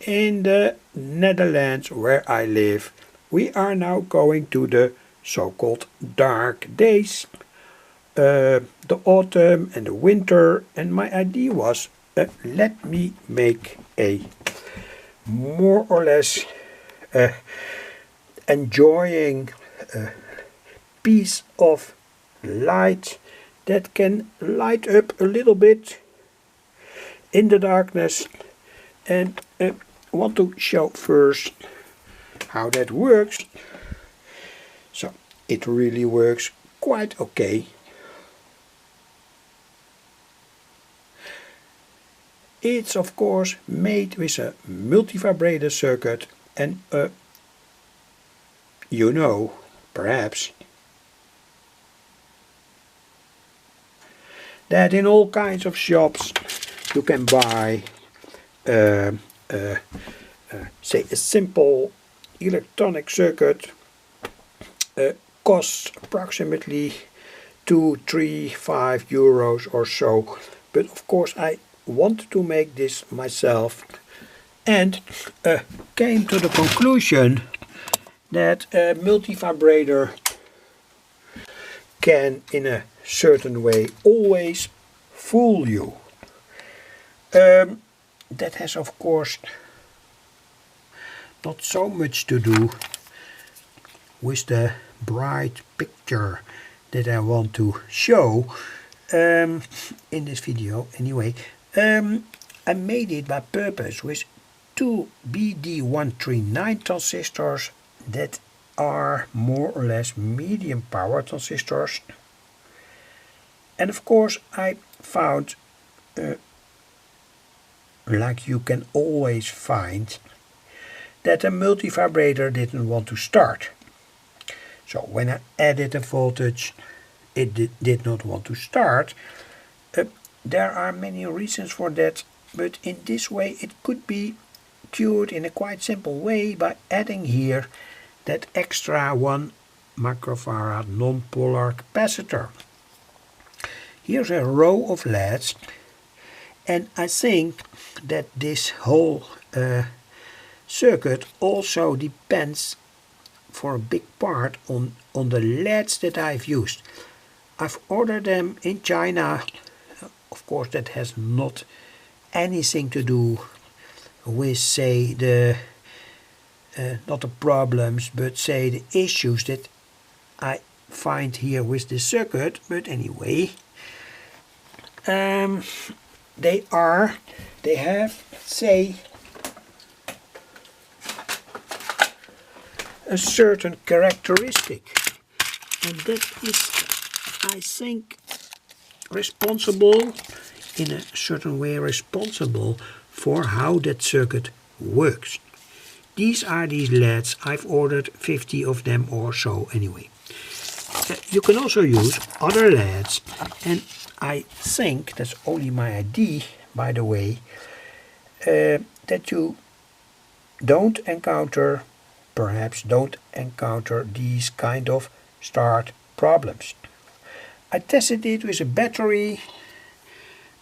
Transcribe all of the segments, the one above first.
in the Netherlands where I live, we are now going to the so-called dark days, the autumn and the winter, and my idea was let me make a more or less enjoying piece of light that can light up a little bit in the darkness, and want to show first how that works. So it really works quite okay. It's of course made with a multivibrator circuit, and you know, perhaps, that in all kinds of shops you can buy say a simple electronic circuit, costs approximately 2, 3, 5 euros or so, but of course I wanted to make this myself, and came to the conclusion that a multivibrator can in a certain way always fool you. That has of course not so much to do with the bright picture that I want to show in this video anyway. I made it by purpose with two BD139 transistors that are more or less medium power transistors, and of course I found, like you can always find, that the multivibrator didn't want to start. So when I added the voltage, it did not want to start. There are many reasons for that, but in this way it could be cured in a quite simple way by adding here that extra 1 microfarad non-polar capacitor. Here's a row of LEDs, and I think that this whole circuit also depends for a big part on the LEDs that I've used. I've ordered them in China. Of course that has not anything to do with, say, the not the problems, but say the issues that I find here with the circuit. But anyway, they have, say, a certain characteristic, and that is, I think, responsible in a certain way responsible for how that circuit works. These are these LEDs. I've ordered 50 of them or so anyway. You can also use other LEDs, and I think, that's only my idea by the way, that you perhaps don't encounter these kind of start problems. I tested it with a battery,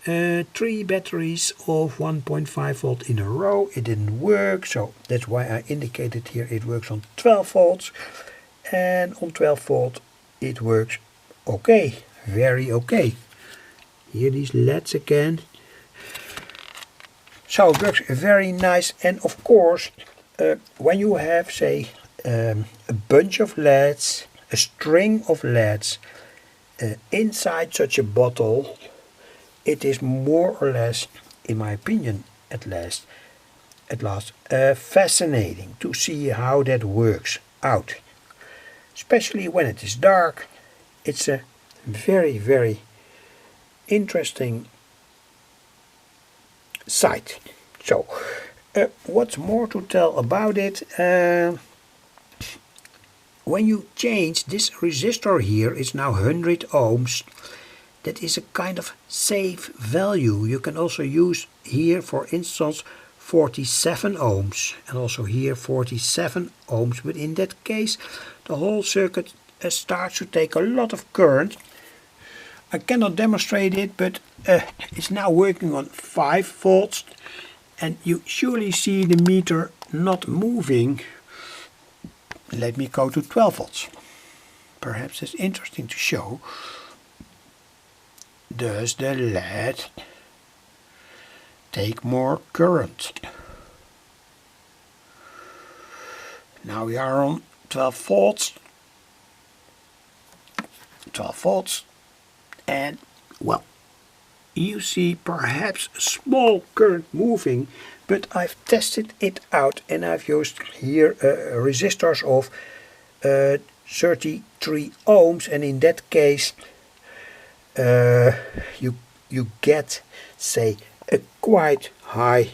3 batteries of 1.5 volt in a row. It didn't work, so that's why I indicated here it works on 12 volts, and on 12 volt it works okay, very okay. Here these LEDs again. So it works very nice, and of course when you have, say, a bunch of LEDs, a string of LEDs inside such a bottle, it is more or less, in my opinion at last, fascinating to see how that works out. Especially when it is dark, it's a very, very interesting sight. So, what's more to tell about it? When you change this resistor here, it's now 100 ohms. That is a kind of safe value. You can also use here, for instance, 47 ohms, and also here 47 ohms, but in that case the whole circuit starts to take a lot of current. I cannot demonstrate it, but it's now working on 5 volts, And you surely see the meter not moving. Let me go to 12 volts. Perhaps it's interesting to show. Does the LED take more current? Now we are on 12 volts. 12 volts. And well, you see perhaps a small current moving, but I've tested it out and I've used here resistors of 33 ohms, and in that case you get, say, a quite high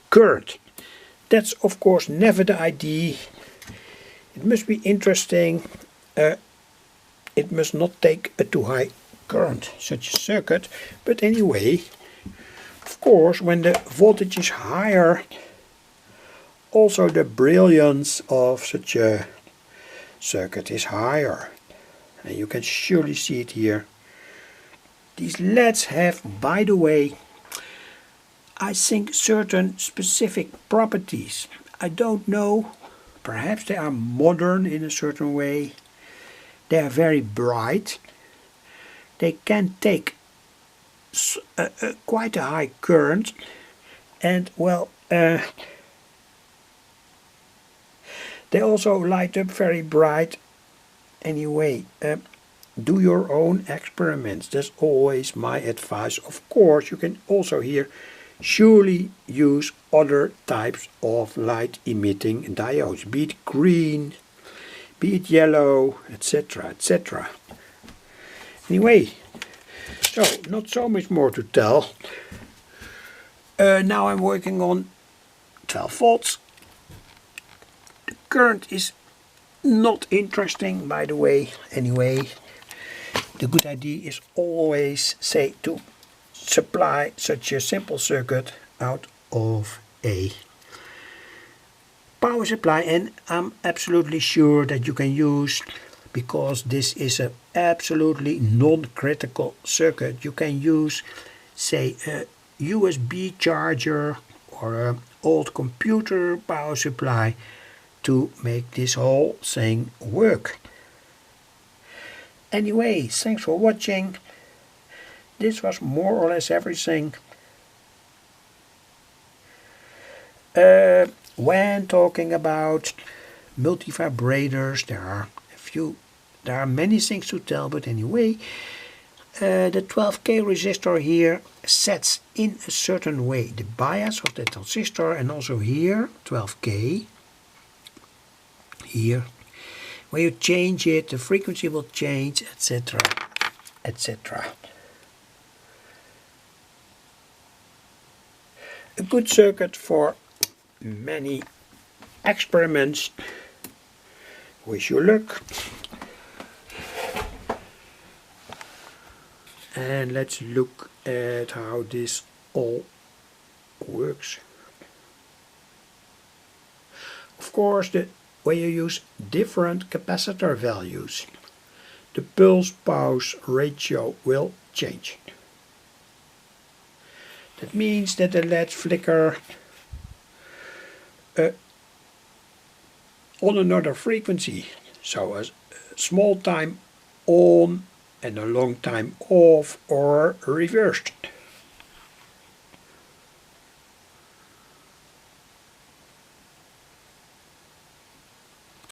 current. That's of course never the idea. It must be interesting. It must not take a too high current, such a circuit. But anyway, of course, when the voltage is higher, also the brilliance of such a circuit is higher. And you can surely see it here. These LEDs have, by the way, I think certain specific properties. I don't know, perhaps they are modern in a certain way. They are very bright. They can take quite a high current, and well, they also light up very bright. Anyway, do your own experiments. That's always my advice. Of course, you can also here surely use other types of light emitting diodes, be it green, be it yellow, etc., etc. Anyway, so not so much more to tell. Now I'm working on 12 volts. The current is not interesting, by the way. Anyway, the good idea is always, say, to supply such a simple circuit out of a power supply, and I'm absolutely sure that you can use, because this is an absolutely non-critical circuit, you can use, say, a USB charger or an old computer power supply to make this whole thing work. Anyway, thanks for watching. This was more or less everything. When talking about multivibrators, there are many things to tell, but anyway, the 12K resistor here sets in a certain way the bias of the transistor, and also here 12K. Here, when you change it, the frequency will change, etc., etc. A good circuit for many experiments. Wish you luck. And let's look at how this all works. Of course, when you use different capacitor values, the pulse-pause ratio will change. That means that the LEDs flicker on another frequency, so a small time on and a long time off, or reversed.